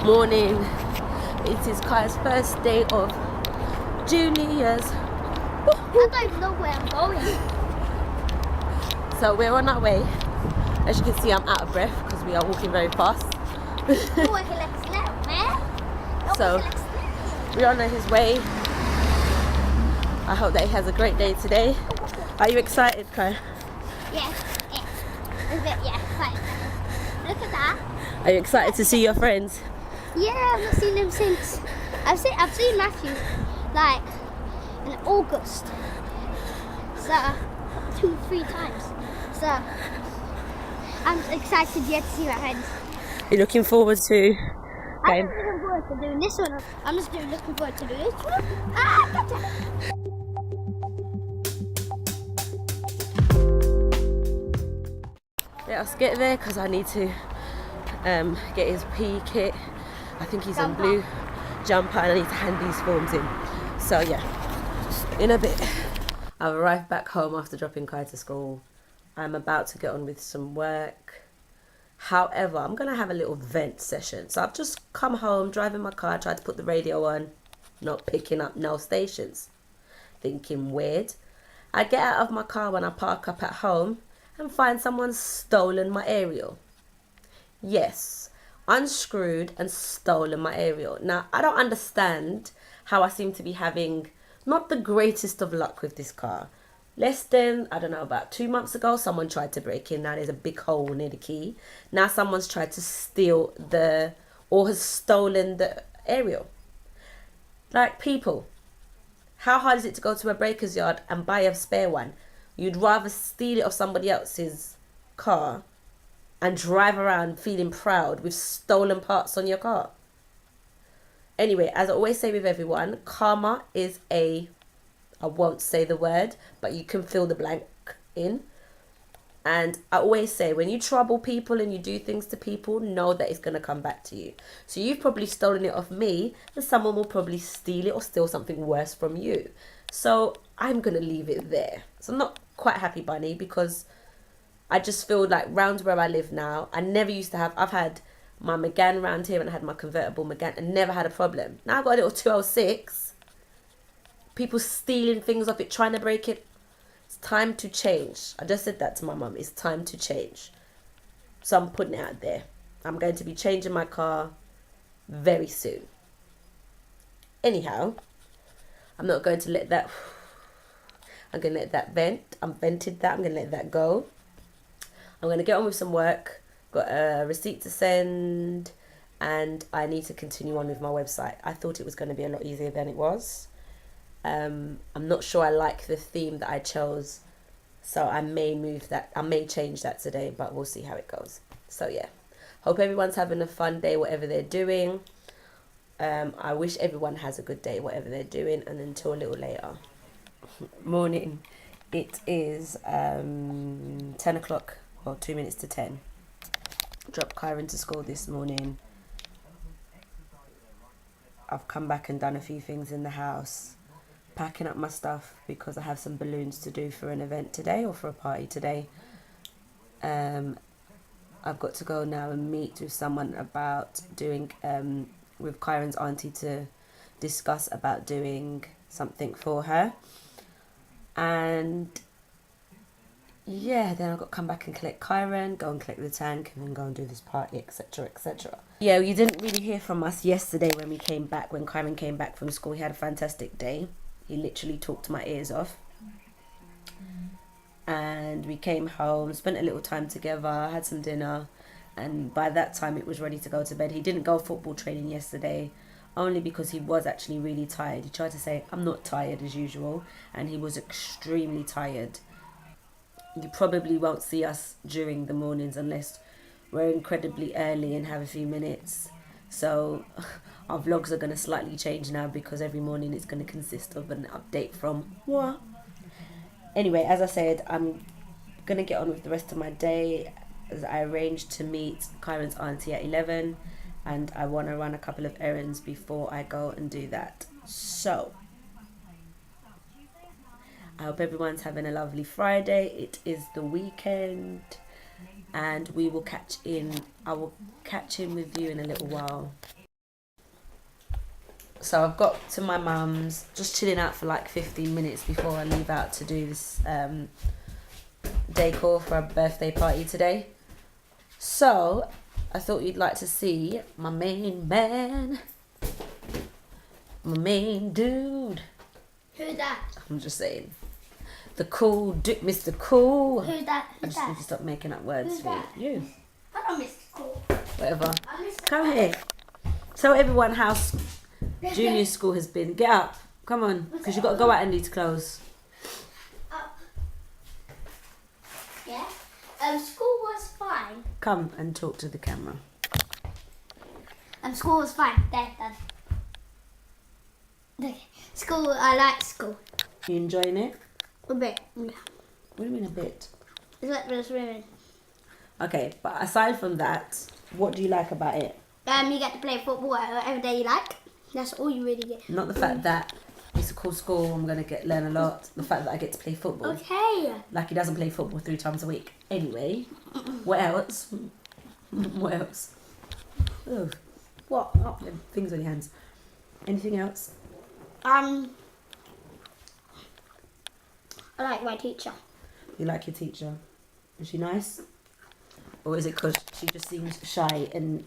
Morning. It is Kai's first day of juniors. I don't know where I'm going. So we're on our way. As you can see, I'm out of breath because we are walking very fast. So we're on his way. I hope that he has a great day today. Are you excited, Kai? Yeah. Quite. Look at that. Are you excited to see your friends? Yeah, I've not seen them since. I've seen Matthew like in August. So 2-3 times. So I'm excited yet to see my friends. You're looking forward to? I'm not looking forward to doing this one. I'm just looking forward to doing this one. Gotcha. Let us get there because I need to get his PE kit. I think he's in blue jumper and I need to hand these forms in. So yeah, in a bit. I've arrived back home after dropping Kai to school. I'm about to get on with some work. However, I'm going to have a little vent session. So I've just come home, driving my car, tried to put the radio on, not picking up no stations. Thinking weird. I get out of my car when I park up at home and find someone's stolen my aerial. Yes, unscrewed and stolen my aerial. Now, I don't understand how I seem to be having not the greatest of luck with this car. Less than, I don't know, about 2 months ago, someone tried to break in. Now there's a big hole near the key. Now someone's tried to steal or has stolen the aerial. Like, people, how hard is it to go to a breaker's yard and buy a spare one? You'd rather steal it off somebody else's car and drive around feeling proud with stolen parts on your car. Anyway, as I always say with everyone, karma is I won't say the word, but you can fill the blank in. And I always say, when you trouble people and you do things to people, know that it's going to come back to you. So you've probably stolen it off me, and someone will probably steal it or steal something worse from you. So I'm going to leave it there. So I'm not quite happy, Bunny, because I just feel like round where I live now, I never used to have, I've had my Megane round here and I had my convertible Megane and never had a problem. Now I've got a little 206. People stealing things off it, trying to break it. It's time to change. I just said that to my mum. It's time to change. So I'm putting it out there. I'm going to be changing my car very soon. Anyhow, I'm not going to let that... I'm going to let that vent. I'm vented that. I'm going to let that go. I'm going to get on with some work. Got a receipt to send. And I need to continue on with my website. I thought it was going to be a lot easier than it was. I'm not sure I like the theme that I chose, so I may change that today, but we'll see how it goes. So yeah, hope everyone's having a fun day, whatever they're doing. I wish everyone has a good day, whatever they're doing, and until a little later. Morning. It is 10 o'clock, or 2 minutes to 10. Dropped Kyron to school this morning. I've come back and done a few things in the house. Packing up my stuff because I have some balloons to do for an event today, or for a party today. I've got to go now and meet with someone about doing with Kyron's auntie to discuss about doing something for her. And yeah, then I've got to come back and collect Kyron, go and collect the tank, and then go and do this party, etc, etc. Yeah, you didn't really hear from us yesterday when Kyron came back from school. He had a fantastic day. He literally talked my ears off. And we came home, spent a little time together, had some dinner, and by that time it was ready to go to bed. He didn't go football training yesterday, only because he was actually really tired. He tried to say, I'm not tired as usual, and he was extremely tired. You probably won't see us during the mornings unless we're incredibly early and have a few minutes. So our vlogs are going to slightly change now because every morning it's going to consist of an update from what? Anyway, as I said, I'm going to get on with the rest of my day as I arranged to meet Kyron's auntie at 11, and I want to run a couple of errands before I go and do that. So I hope everyone's having a lovely Friday. It is the weekend. And we will I will catch in with you in a little while. So I've got to my mum's, just chilling out for like 15 minutes before I leave out to do this decor for a birthday party today. So I thought you'd like to see my main man, my main dude. Who's that? I'm just saying. The cool dude, Mr. Cool. Who's that? I just need to stop making up words Who's for you. that? You. I don't miss school. Whatever. I miss Come here. Tell everyone how junior school has been. Get up. Come on. Because you've got to go out in these clothes. Yeah. School was fine. Come and talk to the camera. School was fine. There, Dad. Okay. School, I like school. You enjoying it? A bit. Yeah. What do you mean a bit? It's like the swimming. Okay, but aside from that, what do you like about it? You get to play football every day you like. That's all you really get. Not the fact that it's a cool school, I'm going to learn a lot. The fact that I get to play football. Okay. Like he doesn't play football 3 times a week. Anyway, what else? What else? Oh, What? things on your hands. Anything else? I like my teacher. You like your teacher? Is she nice? Or is it because she just seems shy and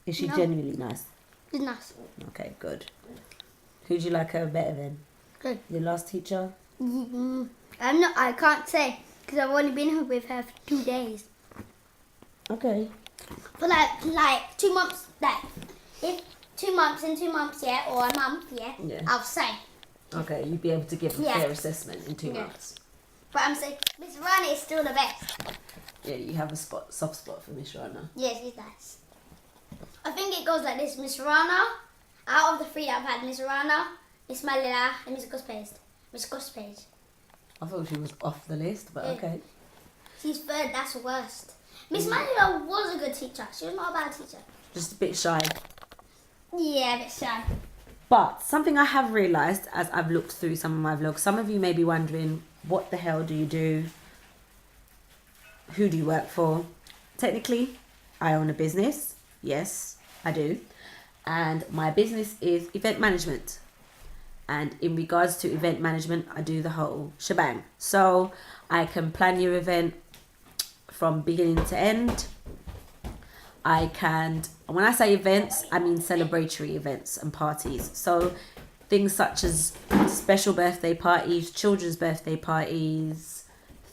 is she No. genuinely nice? She's nice. Okay, good. Who do you like her better than? Good. Your last teacher? I can't say because I've only been here with her for 2 days. Okay. For like 2 months. Like if 2 months in 2 months, yeah, or a month, yeah. Yeah. I'll say. Okay, you'd be able to give a Yeah. fair assessment in 2 Yeah. months. But I'm saying Miss Rana is still the best. Yeah, you have a soft spot for Miss Rana. Yes, she's nice. I think it goes like this: Miss Rana. Out of the 3 I've had, Miss Rana, Miss Malila, and Miss Gospage. Miss Gospage. I thought she was off the list, but Yeah. okay. She's third. That's the worst. Miss Malila was a good teacher. She was not a bad teacher. Just a bit shy. Yeah, a bit shy. But something I have realised as I've looked through some of my vlogs, some of you may be wondering, what the hell do you do? Who do you work for? Technically, I own a business. Yes, I do. And my business is event management. And in regards to event management, I do the whole shebang. So I can plan your event from beginning to end. I can, when I say events, I mean celebratory events and parties. So things such as special birthday parties, children's birthday parties,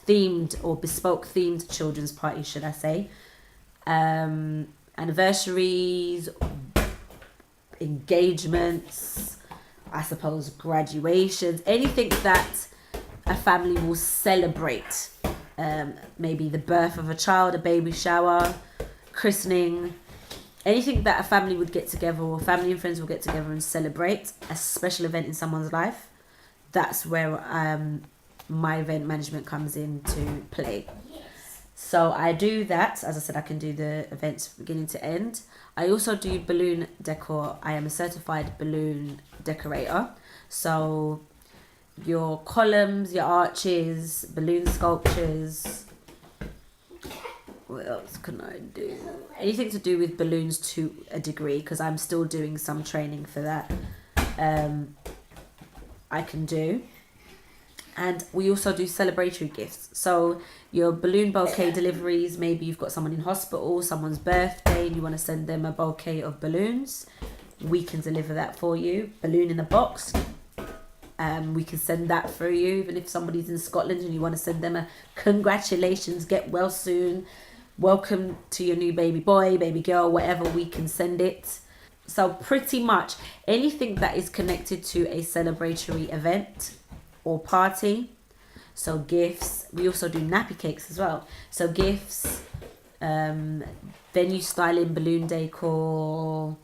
themed or bespoke themed children's parties, should I say. Anniversaries, engagements, I suppose graduations, anything that a family will celebrate. Maybe the birth of a child, a baby shower, christening, anything that a family would get together or family and friends will get together and celebrate a special event in someone's life. That's where my event management comes into play. So I do that. As I said, I can do the events from beginning to end. I also do balloon decor. I am a certified balloon decorator. So your columns, your arches, balloon sculptures. What else can I do? Anything to do with balloons to a degree, because I'm still doing some training for that. I can do. And we also do celebratory gifts. So your balloon bouquet deliveries, maybe you've got someone in hospital, someone's birthday, and you want to send them a bouquet of balloons. We can deliver that for you. Balloon in a box. We can send that for you. Even if somebody's in Scotland and you want to send them a congratulations, get well soon, welcome to your new baby boy, baby girl, whatever, we can send it. So pretty much anything that is connected to a celebratory event or party. So gifts. We also do nappy cakes as well. So gifts, venue styling, balloon decor,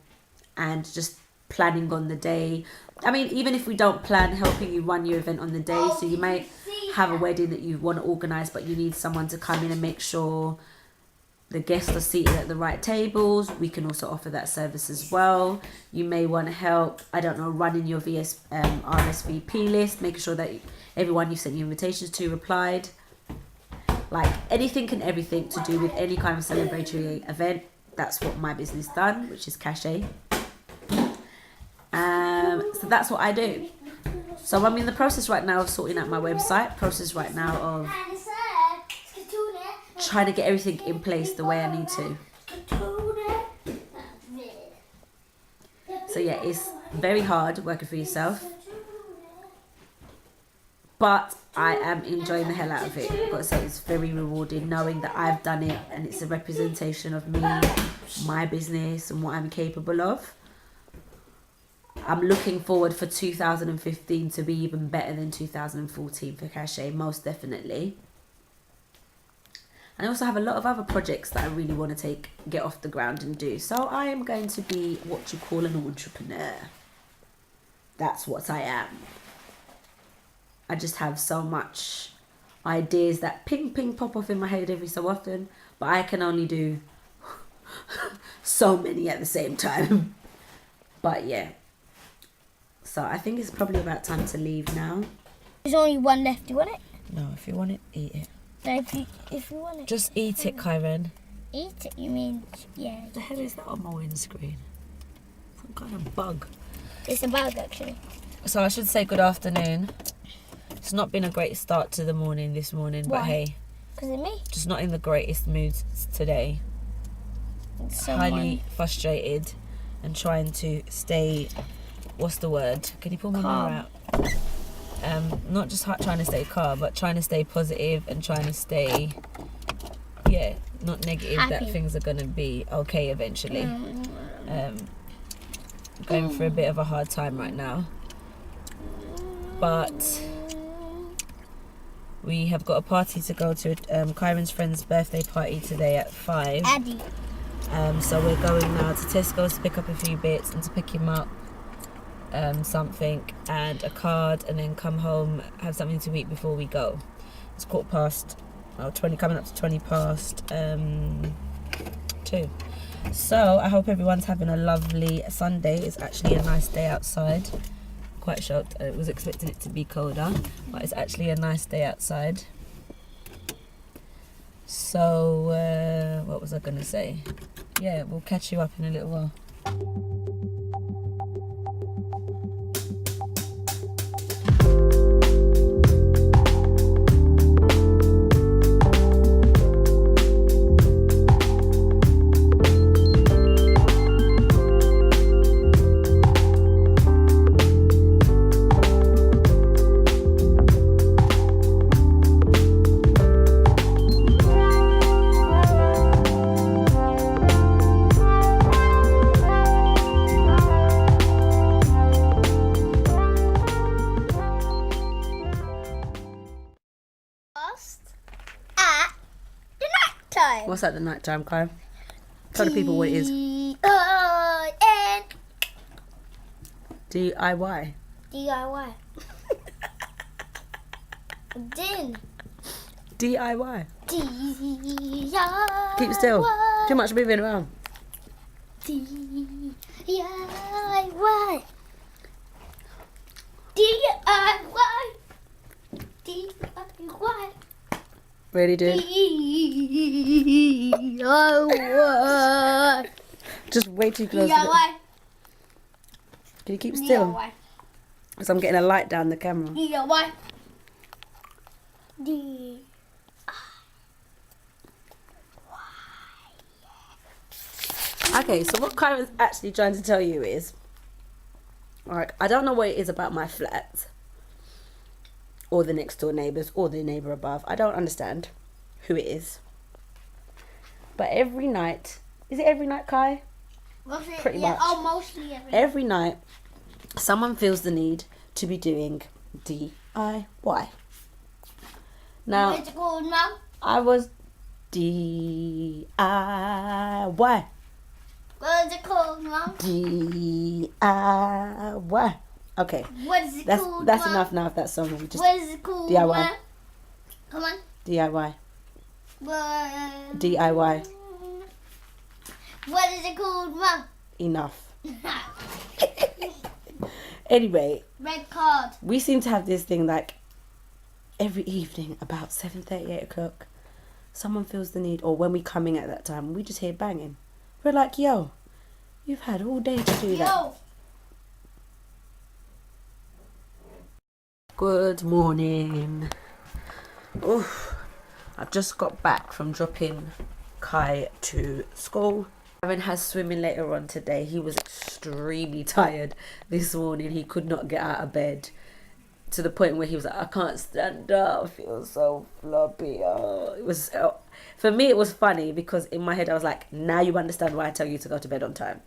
and just planning on the day. I mean, even if we don't plan, helping you run your event on the day. So you might have a wedding that you want to organise, but you need someone to come in and make sure the guests are seated at the right tables. We can also offer that service as well. You may want help, I don't know, running your RSVP list, making sure that everyone you sent your invitations to replied. Like anything and everything to do with any kind of celebratory event. That's what my business done, which is Cachet. that's what I do. So I'm in the process right now of sorting out my website, process right now of trying to get everything in place the way I need to. So yeah, it's very hard working for yourself, but I am enjoying the hell out of it. I've got to say, it's very rewarding knowing that I've done it and it's a representation of me, my business, and what I'm capable of. I'm looking forward for 2015 to be even better than 2014 for Cachet, most definitely. And I also have a lot of other projects that I really want to get off the ground and do. So I am going to be what you call an entrepreneur. That's what I am. I just have so much ideas that ping pop off in my head every so often, but I can only do so many at the same time. But yeah. So I think it's probably about time to leave now. There's only one left. Do you want it? No, if you want it, eat it. No, if you want it. Just eat it, Kyron. Eat it, you mean? Yeah. What the hell is that on my windscreen? Some kind of bug. It's a bug, actually. So I should say good afternoon. It's not been a great start to the morning this morning, Why? but hey. Because of me? Just not in the greatest mood today. Highly frustrated and trying to stay, what's the word? Can you pull my mirror out? Not just trying to stay calm, but trying to stay positive and trying to stay, yeah, not negative, happy. that things are going to be okay eventually. Going through a bit of a hard time right now. But we have got a party to go to, Kyron's friend's birthday party today at 5. Addy. So we're going now to Tesco's to pick up a few bits and to pick him up something and a card, and then come home, have something to eat before we go. It's 20 coming up to 20 past 2. So I hope everyone's having a lovely Sunday. It's actually a nice day outside. Quite shocked. I was expecting it to be colder, but it's actually a nice day outside. So what was I gonna say? Yeah, we'll catch you up in a little while. At the night time. What's at the night time, Kai? Tell the people what it is. D-I-N. DIY. DIY. Din. DIY. DIY. Keep still. Too much moving around. DIY. DIY. DIY. Really, dude? DIY. Just way too close. DIY. Can you keep still? DIY. Because I'm getting a light down the camera. DIY. DIY. Okay, so what Kyron's actually trying to tell you is, alright, I don't know what it is about my flat, or the next door neighbours, or the neighbour above. I don't understand who it is. But every night, is it every night, Kai? Pretty much. Oh, mostly Every night, someone feels the need to be doing DIY. Now, What's it called, Mum? I was DIY. What's it called, Mum? DIY. Okay. What is it That's called, that's Mum? enough now of that song. We just What is it called, DIY. Mum? Come on. DIY. What? DIY. What is it called, Mum? Enough. Anyway, Red card. we seem to have this thing like every evening about 7:30, 8 o'clock. Someone feels the need, or when we come in at that time, we just hear banging. We're like, yo, you've had all day to do that. Yo. Good morning. Oof. I've just got back from dropping Kai to school. Aaron has swimming later on today. He was extremely tired this morning. He could not get out of bed to the point where he was like, I can't stand up. I feel so floppy. Oh, it was for me. It was funny because in my head I was like, now you understand why I tell you to go to bed on time.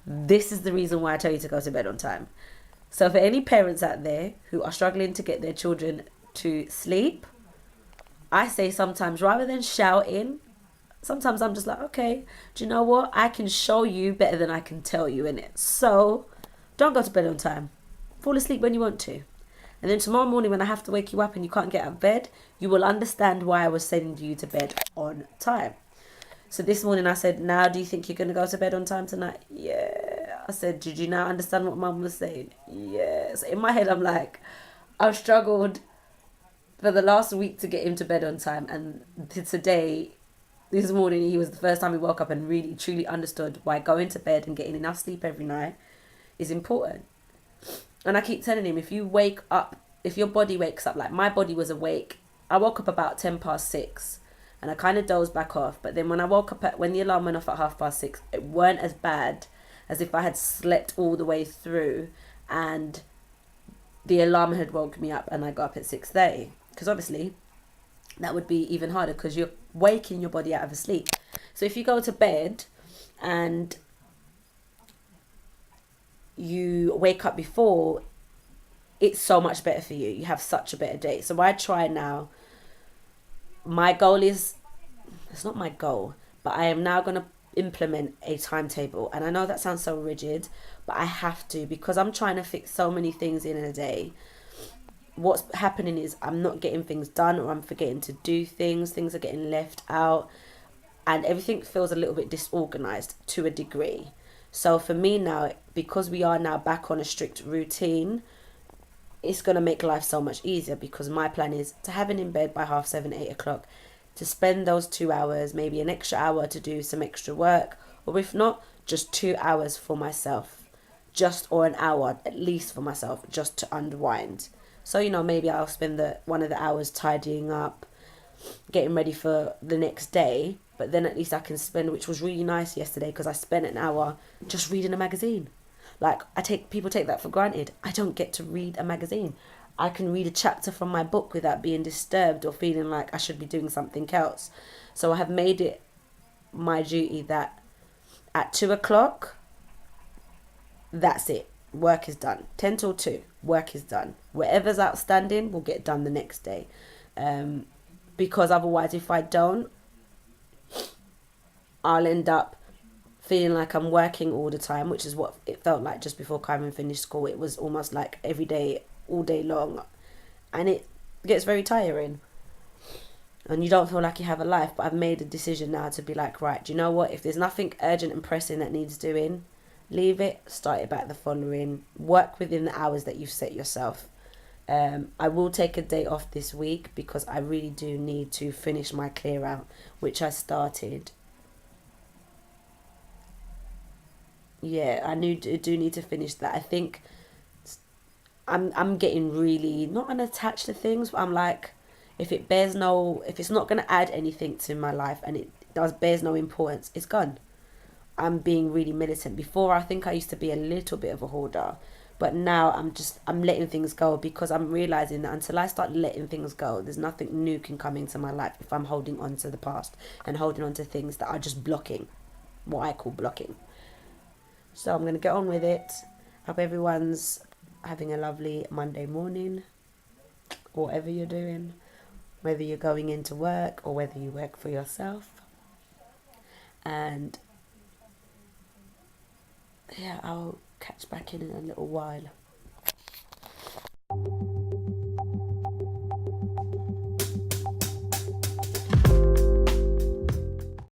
This is the reason why I tell you to go to bed on time. So for any parents out there who are struggling to get their children to sleep, I say sometimes rather than shouting, sometimes I'm just like, okay, do you know what? I can show you better than I can tell you, innit? So don't go to bed on time. Fall asleep when you want to. And then tomorrow morning when I have to wake you up and you can't get out of bed, you will understand why I was sending you to bed on time. So this morning I said, now do you think you're going to go to bed on time tonight? Yeah. I said, did you now understand what Mum was saying? Yes. In my head I'm like, I've struggled for the last week to get him to bed on time. And today, this morning, he was the first time he woke up and really truly understood why going to bed and getting enough sleep every night is important. And I keep telling him, if you wake up, if your body wakes up, like my body was awake, I woke up about 6:10 and I kind of dozed back off. But then when I woke up, when the alarm went off at 6:30, it weren't as bad as if I had slept all the way through and the alarm had woke me up and I got up at 6:30. Because obviously that would be even harder because you're waking your body out of a sleep. So if you go to bed and you wake up before, it's so much better for you. You have such a better day. So I try now. My goal is, it's not my goal, but I am now going to implement a timetable. And I know that sounds so rigid, but I have to because I'm trying to fix so many things in a day. What's happening is I'm not getting things done, or I'm forgetting to do things. Things are getting left out and everything feels a little bit disorganized to a degree. So for me now, because we are now back on a strict routine, it's going to make life so much easier because my plan is to have him in bed by 7:30, 8 o'clock, to spend those 2 hours, maybe an extra hour to do some extra work, or if not, just 2 hours for myself, or an hour at least for myself, just to unwind. So, you know, maybe I'll spend one of the hours tidying up, getting ready for the next day, but then at least I can spend, which was really nice yesterday because I spent an hour just reading a magazine. Like, people take that for granted. I don't get to read a magazine. I can read a chapter from my book without being disturbed or feeling like I should be doing something else. So I have made it my duty that at 2 o'clock, that's it. Work is done. 10 till 2, work is done. Whatever's outstanding will get done the next day. Because otherwise, if I don't, I'll end up feeling like I'm working all the time, which is what it felt like just before Kyron finished school. It was almost like every day, all day long. And it gets very tiring. And you don't feel like you have a life. But I've made a decision now to be like, right, do you know what? If there's nothing urgent and pressing that needs doing, leave it, start it back the following. Work within the hours that you've set yourself. I will take a day off this week because I really do need to finish my clear out, which I started. Yeah, I do need to finish that. I think I'm getting really not unattached to things, but I'm like, if it's not going to add anything to my life and it bears no importance, it's gone. I'm being really militant. Before, I think I used to be a little bit of a hoarder, but now I'm letting things go because I'm realizing that until I start letting things go, there's nothing new can come into my life if I'm holding on to the past and holding on to things that are just blocking, what I call blocking. So I'm going to get on with it. Hope everyone's having a lovely Monday morning, whatever you're doing, whether you're going into work or whether you work for yourself. And yeah, I'll catch back in a little while.